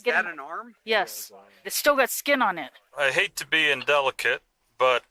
getting... that an arm? Yes. It's still got skin on it. I hate to be indelicate, but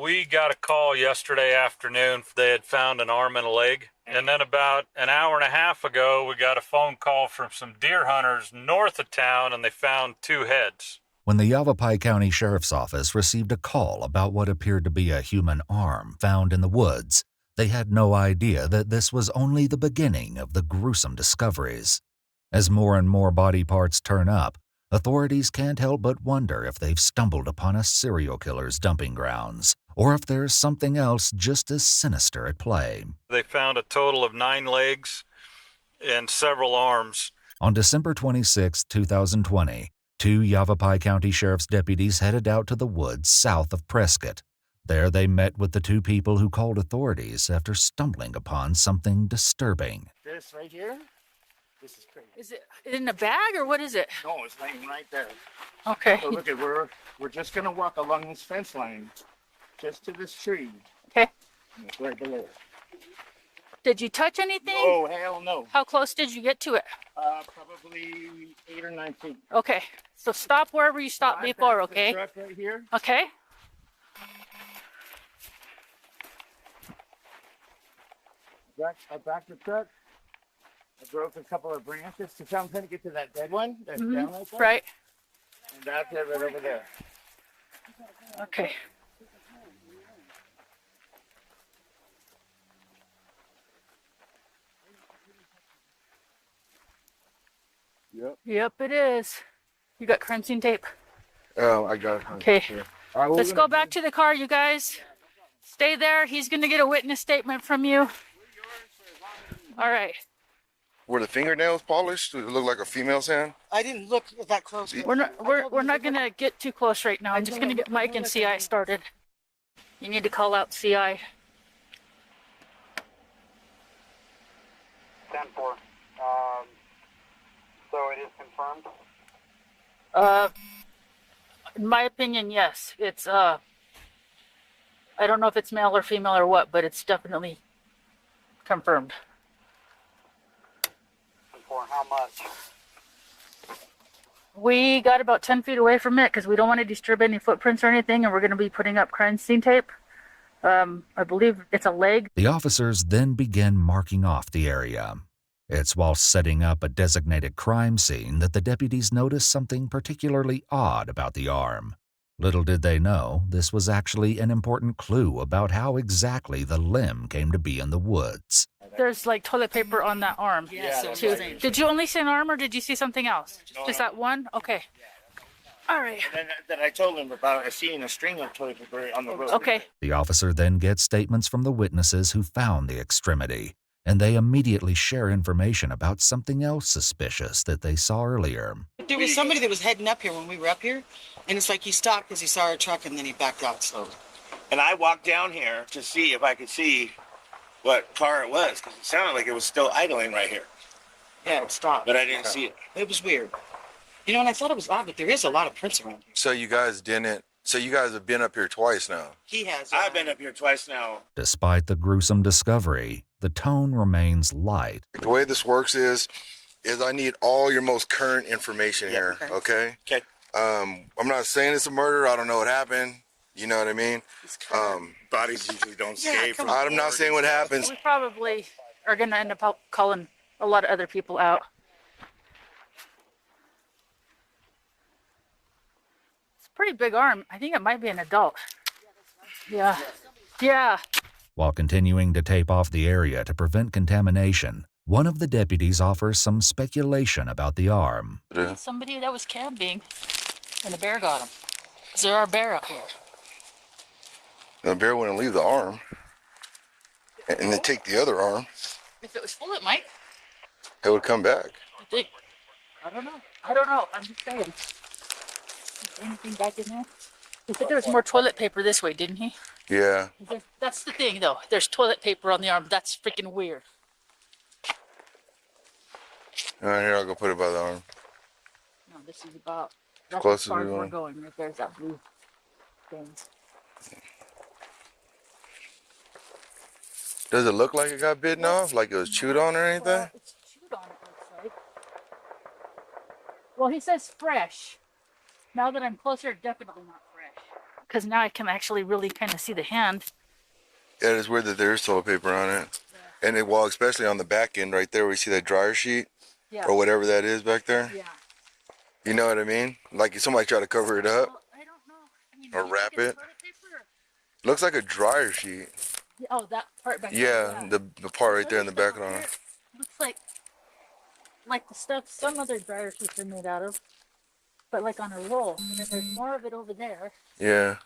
we got a call yesterday afternoon. They had found an arm and a leg. And then about an hour and a half ago, we got a phone call from some deer hunters north of town, and they found 2 heads. When the Yavapai County Sheriff's Office received a call about what appeared to be a human arm found in the woods, they had no idea that this was only the beginning of the gruesome discoveries. As more and more body parts turn up, authorities can't help but wonder if they've stumbled upon a serial killer's dumping grounds, or if there's something else just as sinister at play. They found a total of 9 legs and several arms. On December 26, 2020, 2 Yavapai County Sheriff's deputies headed out to the woods south of Prescott. There they met with the 2 people who called authorities after stumbling upon something disturbing. This right here, this is crazy. Is it in a bag or what is it? No, it's laying right there. Okay. So look at, we're just gonna walk along this fence line, just to this tree. Okay. And it's right below. Did you touch anything? Oh, hell no. How close did you get to it? Probably 8 or 9 feet. Okay. So stop wherever you stopped before, Bypass the okay? truck right here. Okay. I backed the truck. I broke a couple of branches to try and get to that dead one that's down like that. Right. And that's it right over there. Okay. Yep, it is. You got crime scene tape? Oh, I got it. Okay. All right, Let's go back to the car, you guys. Stay there. He's going to get a witness statement from you. All right. Were the fingernails polished? Did it look like a female's hand? I didn't look that close. We're not going to get too close right now. I'm just going to get Mike and CI started. You need to call out CI. 10-4. So it is confirmed? In my opinion, yes. It's, I don't know if it's male or female or what, but it's definitely confirmed. 10-4, how much? We got about 10 feet away from it because we don't want to disturb any footprints or anything, and we're going to be putting up crime scene tape. I believe it's a leg. The officers then begin marking off the area. It's while setting up a designated crime scene that the deputies notice something particularly odd about the arm. Little did they know, this was actually an important clue about how exactly the limb came to be in the woods. There's like toilet paper on that arm. Yeah, too. Did you only see an arm or did you see something else? Just that one? Okay. All right. And then I told him about seeing a string of toilet paper on the road. Okay. The officer then gets statements from the witnesses who found the extremity, and they immediately share information about something else suspicious that they saw earlier. There was somebody that was heading up here when we were up here, and it's like he stopped because he saw our truck and then he backed out slowly. And I walked down here to see if I could see what car it was, because it sounded like it was still idling right here. Yeah, it stopped. But I didn't see it. It was weird. You know, and I thought it was odd, but there is a lot of prints around here. So you guys have been up here twice now? He has. I've been up here twice now. Despite the gruesome discovery, the tone remains light. The way this works is I need all your most current information here, okay? Okay. I'm not saying it's a murder. I don't know what happened. You know what I mean? Bodies usually don't escape. come I'm not saying what happens. We probably are going to end up calling a lot of other people out. It's a pretty big arm. I think it might be an adult. Yeah. Yeah. While continuing to tape off the area to prevent contamination, one of the deputies offers some speculation about the arm. Somebody that was camping and a bear got him. Is there our bear up here? The bear wouldn't leave the arm and then take the other arm. If it was full, it might. It would come back. I think. I don't know. I'm just saying. Is anything back in there? He said there was more toilet paper this way, didn't he? Yeah. That's the thing, though. There's toilet paper on the arm. That's freaking weird. All right, here, I'll go put it by the arm. No, this is about. That's Close as far as as we we're want. going. Right there's that blue thing. Does it look like it got bitten off? Like it was chewed on or anything? It's chewed on, it looks like. Well, he says fresh. Now that I'm closer, definitely not fresh. Because now I can actually really kind of see the hand. Yeah, it's weird that there's toilet paper on it. And it, well, especially on the back end right there where you see that dryer sheet Yeah. or whatever that is back there. Yeah. You know what I mean? Like if somebody tried to cover it up. Well, I don't know. I mean, Or do you wrap think it's it. toilet paper or- Looks like a dryer sheet. Oh, that part back Yeah, there. the part right there in the Other back stuff on here it. looks like the stuff some other dryer sheets are made out of, but like on a roll. And then there's more of it over there. Yeah.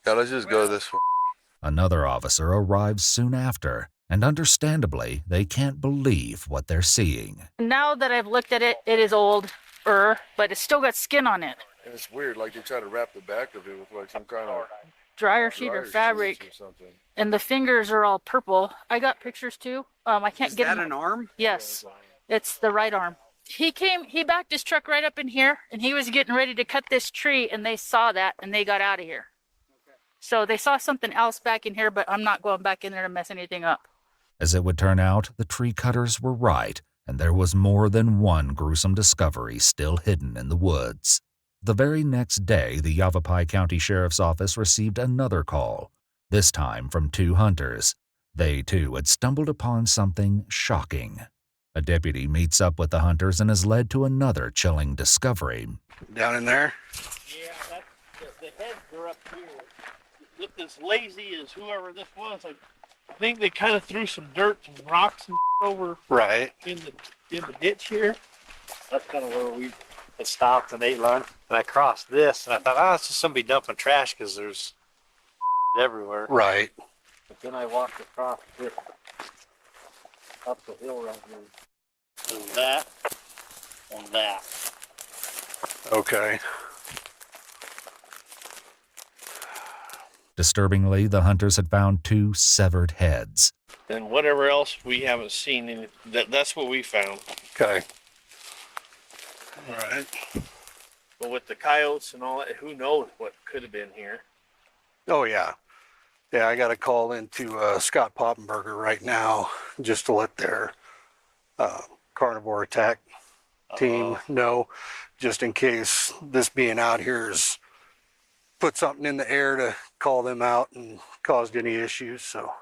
Yeah, let's just go this way. Another officer arrives soon after, and understandably, they can't believe what they're seeing. Now that I've looked at it, it is old, but it's still got skin on it. And it's weird, like they try to wrap the back of it with like some kind of Dryer sheet or fabric, and the fingers are all purple. I got pictures too. I can't get them. arm? Yes, it's the right arm. He backed his truck right up in here, and he was getting ready to cut this tree, and they saw that, and they got out of here. So they saw something else back in here, but I'm not going back in there to mess anything up. As it would turn out, the tree cutters were right, and there was more than one gruesome discovery still hidden in the woods. The very next day, the Yavapai County Sheriff's Office received another call, this time from two hunters. They, too, had stumbled upon something shocking. A deputy meets up with the hunters and is led to another chilling discovery. Down in there? Yeah, that's the heads are up here. Looked as lazy as whoever this was. I think they kind of threw some dirt and rocks and over Right. in the ditch here. That's kind of where we had stopped and ate lunch. And I crossed this and I thought, it's just somebody dumping trash because there's everywhere. Right. But then I walked across this, up the hill right here. And that, and that. Okay. Disturbingly, the hunters had found two severed heads. And whatever else we haven't seen, that's what we found. Okay. All right. But with the coyotes and all that, who knows what could have been here. Oh, yeah. Yeah, I got a call into Scott Poppenberger right now just to let their carnivore attack team know, just in case this being out here has put something in the air to call them out and caused any issues. So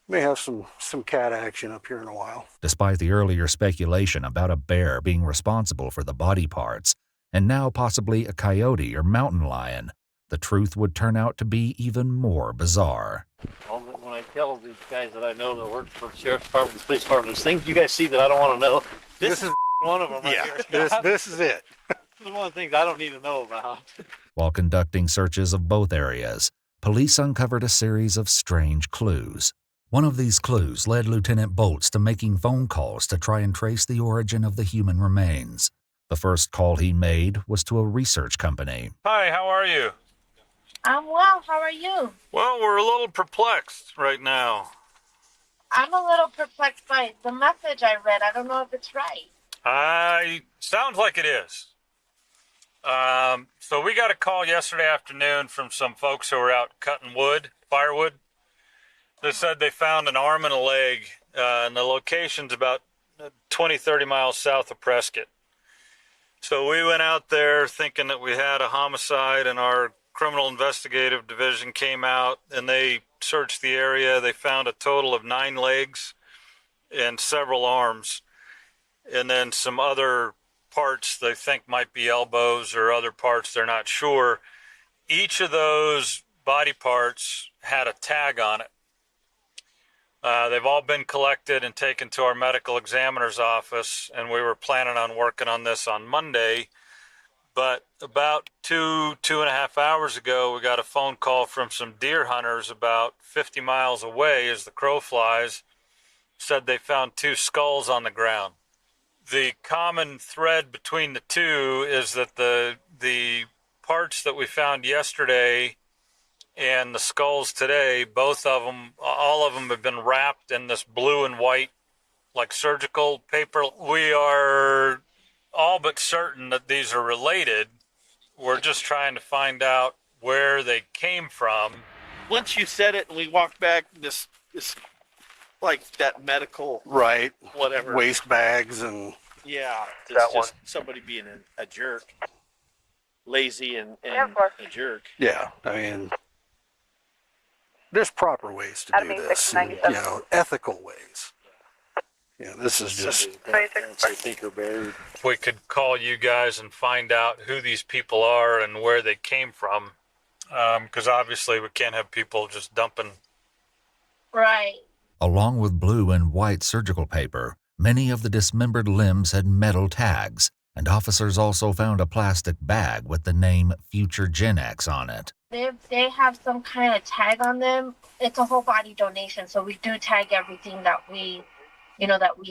may have some cat action up here in a while. Despite the earlier speculation about a bear being responsible for the body parts, and now possibly a coyote or mountain lion, the truth would turn out to be even more bizarre. When I tell these guys that I know that work for the sheriff's department, the police department, there's things you guys see that I don't want to know. This is one of them right here. This is it. This is one of the things I don't need to know about. While conducting searches of both areas, police uncovered a series of strange clues. One of these clues led Lieutenant Bolts to making phone calls to try and trace the origin of the human remains. The first call he made was to a research company. Hi, how are you? I'm well. How are you? Well, we're a little perplexed right now. I'm a little perplexed by the message I read. I don't know if it's right. Sounds like it is. So we got a call yesterday afternoon from some folks who were out cutting firewood. They said they found an arm and a leg, and the location's about 20, 30 miles south of Prescott. So we went out there thinking that we had a homicide, and our criminal investigative division came out and they searched the area. They found a total of 9 legs and several arms, and then some other parts they think might be elbows or other parts, they're not sure. Each of those body parts had a tag on it. They've all been collected and taken to our medical examiner's office, and we were planning on working on this on Monday. But about 2.5 hours ago, we got a phone call from some deer hunters about 50 miles away as the crow flies. Said they found 2 skulls on the ground. The common thread between the two is that the parts that we found yesterday and the skulls today, all of them have been wrapped in this blue and white, like surgical paper. We are all but certain that these are related. We're just trying to find out where they came from. Once you said it and we walked back, this like that medical Right. whatever. Waste bags and Yeah, That it's just somebody being a jerk, lazy and a jerk. Yeah, I mean, there's proper ways to do this, and, ethical ways. This is just, We could call you guys and find out who these people are and where they came from. Because obviously we can't have people just dumping. Right. Along with blue and white surgical paper, many of the dismembered limbs had metal tags, and officers also found a plastic bag with the name Future Gen X on it. If they have some kind of tag on them, it's a whole body donation. So we do tag everything that we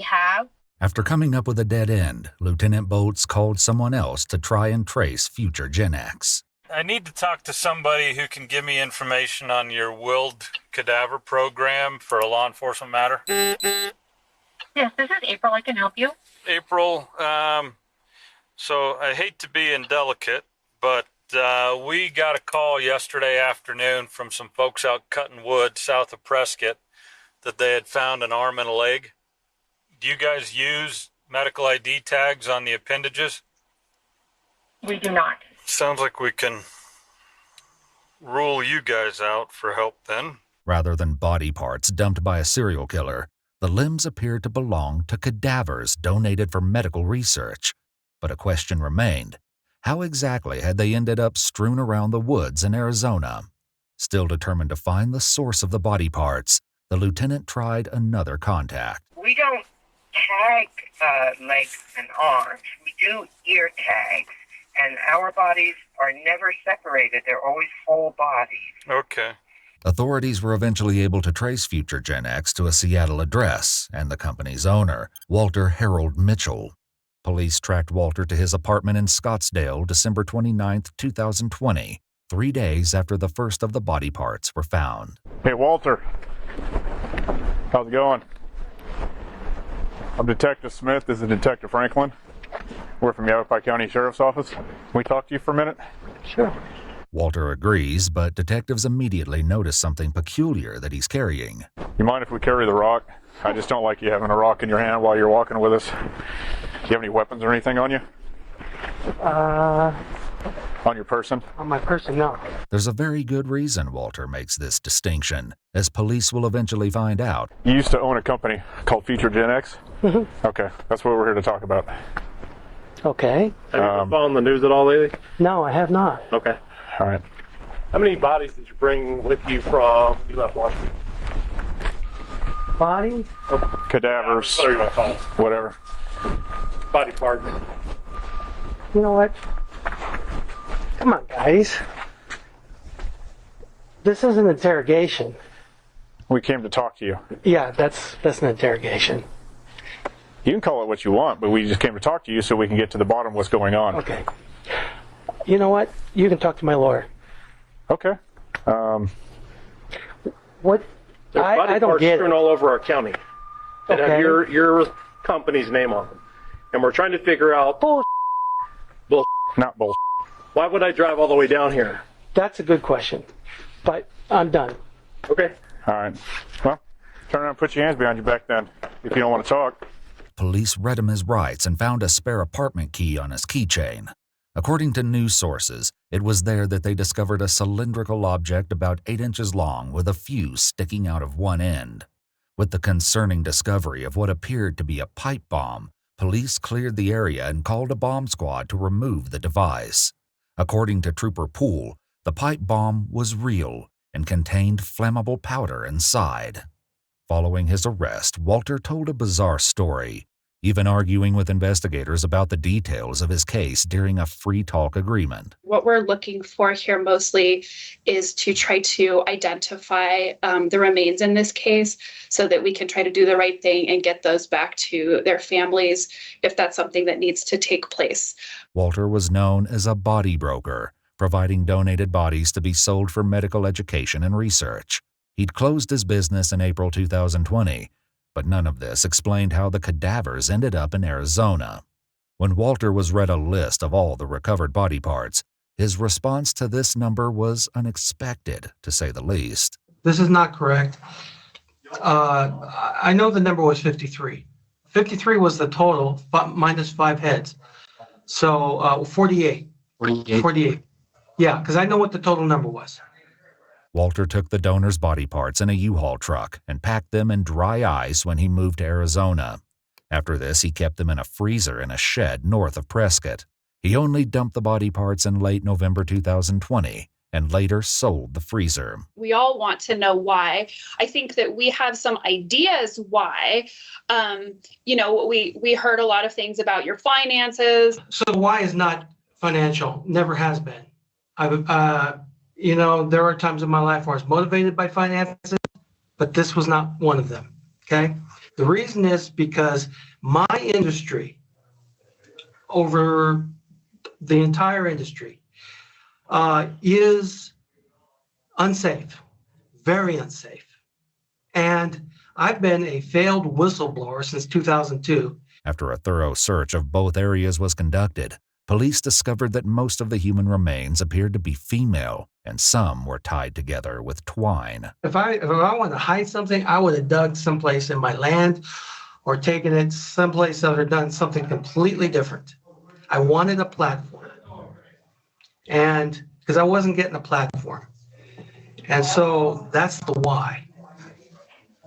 have. After coming up with a dead end, Lieutenant Bolts called someone else to try and trace Future Gen X. I need to talk to somebody who can give me information on your willed cadaver program for a law enforcement matter. Yes, this is April. I can help you. April, so I hate to be indelicate, but we got a call yesterday afternoon from some folks out cutting wood south of Prescott that they had found an arm and a leg. Do you guys use medical ID tags on the appendages? We do not. Sounds like we can rule you guys out for help then. Rather than body parts dumped by a serial killer, the limbs appeared to belong to cadavers donated for medical research. But a question remained. How exactly had they ended up strewn around the woods in Arizona? Still determined to find the source of the body parts, the lieutenant tried another contact. We don't tag legs and arms. We do ear tags. And our bodies are never separated. They're always whole bodies. Okay. Authorities were eventually able to trace Future Gen X to a Seattle address and the company's owner, Walter Harold Mitchell. Police tracked Walter to his apartment in Scottsdale, December 29, 2020, 3 days after the first of the body parts were found. Hey, Walter. How's it going? I'm Detective Smith. This is Detective Franklin. We're from Yavapai County Sheriff's Office. Can we talk to you for a minute? Sure. Walter agrees, but detectives immediately notice something peculiar that he's carrying. You mind if we carry the rock? I just don't like you having a rock in your hand while you're walking with us. Do you have any weapons or anything on you? On your person? On my person, no. There's a very good reason Walter makes this distinction, as police will eventually find out. You used to own a company called Future Gen X? Mm-hmm. Okay, that's what we're here to talk about. Okay. Have you been following the news at all lately? No, I have not. Okay. All right. How many bodies did you bring with you from you left Washington? Body? Cadavers, Whatever you want to call it. whatever. Body part. You know what? Come on, guys. This is an interrogation. We came to talk to you. Yeah, that's an interrogation. You can call it what you want, but we just came to talk to you so we can get to the bottom of what's going on. Okay. You know what? You can talk to my lawyer. Okay. What? There's body I don't parts get strewn it. all over our county that have Okay. your company's name on them, and we're trying to figure out Not bull. why would I drive all the way down here? That's a good question. But I'm done. Okay. All right. Well, turn around and put your hands behind your back then, if you don't want to talk. Police read him his rights and found a spare apartment key on his keychain. According to news sources, it was there that they discovered a cylindrical object about 8 inches long with a fuse sticking out of one end. With the concerning discovery of what appeared to be a pipe bomb, police cleared the area and called a bomb squad to remove the device. According to Trooper Poole, the pipe bomb was real and contained flammable powder inside. Following his arrest, Walter told a bizarre story, even arguing with investigators about the details of his case during a free talk agreement. What we're looking for here mostly is to try to identify the remains in this case so that we can try to do the right thing and get those back to their families if that's something that needs to take place. Walter was known as a body broker, providing donated bodies to be sold for medical education and research. He'd closed his business in April 2020, but none of this explained how the cadavers ended up in Arizona. When Walter was read a list of all the recovered body parts, his response to this number was unexpected, to say the least. This is not correct. I know the number was 53. 53 was the total, minus 5 heads. So 48. 48. Yeah, because I know what the total number was. Walter took the donors' body parts in a U-Haul truck and packed them in dry ice when he moved to Arizona. After this, he kept them in a freezer in a shed north of Prescott. He only dumped the body parts in late November 2020 and later sold the freezer. We all want to know why. I think that we have some ideas why. We heard a lot of things about your finances. So why is not financial? Never has been. There are times in my life where I was motivated by finances, but this was not one of them. Okay. The reason is because my industry, over the entire industry, is unsafe, very unsafe. And I've been a failed whistleblower since 2002. After a thorough search of both areas was conducted, police discovered that most of the human remains appeared to be female, and some were tied together with twine. If I wanted to hide something, I would have dug someplace in my land or taken it someplace else or done something completely different. I wanted a platform. And because I wasn't getting a platform. And so that's the why.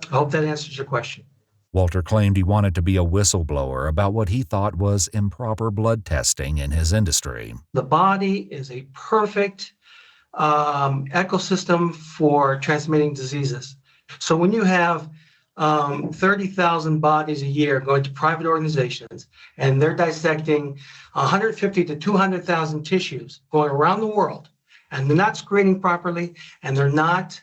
I hope that answers your question. Walter claimed he wanted to be a whistleblower about what he thought was improper blood testing in his industry. The body is a perfect ecosystem for transmitting diseases. So when you have 30,000 bodies a year going to private organizations, and they're dissecting 150 to 200,000 tissues going around the world, and they're not screening properly, and they're not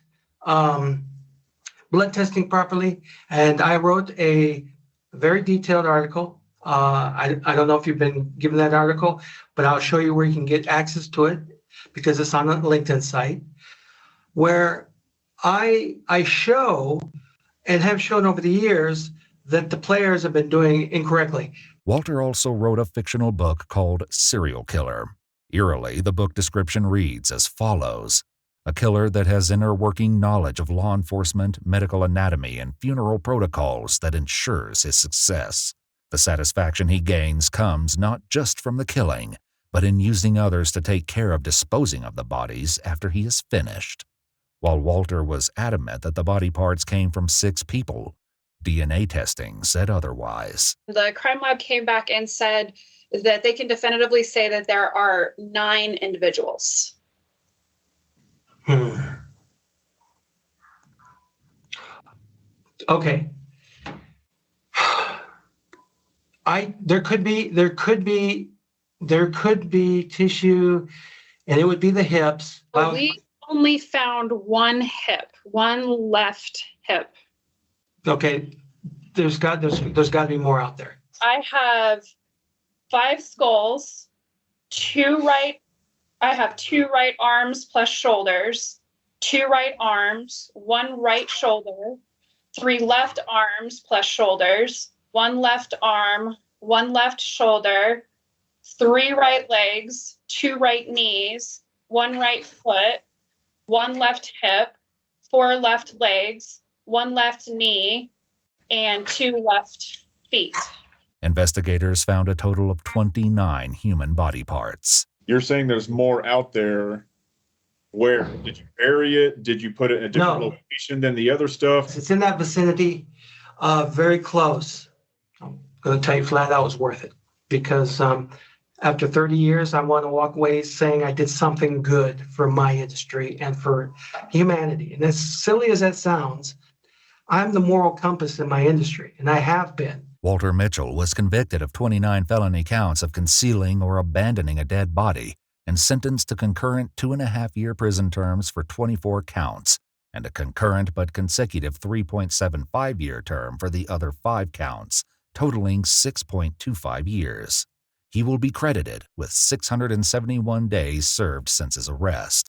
blood testing properly. And I wrote a very detailed article. I don't know if you've been given that article, but I'll show you where you can get access to it because it's on a LinkedIn site, where I show and have shown over the years that the players have been doing incorrectly. Walter also wrote a fictional book called Serial Killer. Eerily, the book description reads as follows: a killer that has inner working knowledge of law enforcement, medical anatomy, and funeral protocols that ensures his success. The satisfaction he gains comes not just from the killing, but in using others to take care of disposing of the bodies after he is finished. While Walter was adamant that the body parts came from 6 people, DNA testing said otherwise. The crime lab came back and said that they can definitively say that there are 9 individuals. Okay. There could be tissue, and it would be the hips. We only found 1 hip, 1 left hip. Okay, there's got to be more out there. I have 5 skulls, 2 right. I have 2 right arms plus shoulders, 2 right arms, 1 right shoulder, 3 left arms plus shoulders, 1 left arm, 1 left shoulder, 3 right legs, 2 right knees, 1 right foot, 1 left hip, 4 left legs, 1 left knee, and 2 left feet. Investigators found a total of 29 human body parts. You're saying there's more out there. Where? Did you bury it? Did you put it in a different location than the other stuff? It's in that vicinity, very close. I'm going to tell you flat out, it was worth it. Because after 30 years, I want to walk away saying I did something good for my industry and for humanity. And as silly as that sounds, I'm the moral compass in my industry, and I have been. Walter Mitchell was convicted of 29 felony counts of concealing or abandoning a dead body and sentenced to concurrent 2.5-year prison terms for 24 counts and a concurrent but consecutive 3.75-year term for the other 5 counts, totaling 6.25 years. He will be credited with 671 days served since his arrest.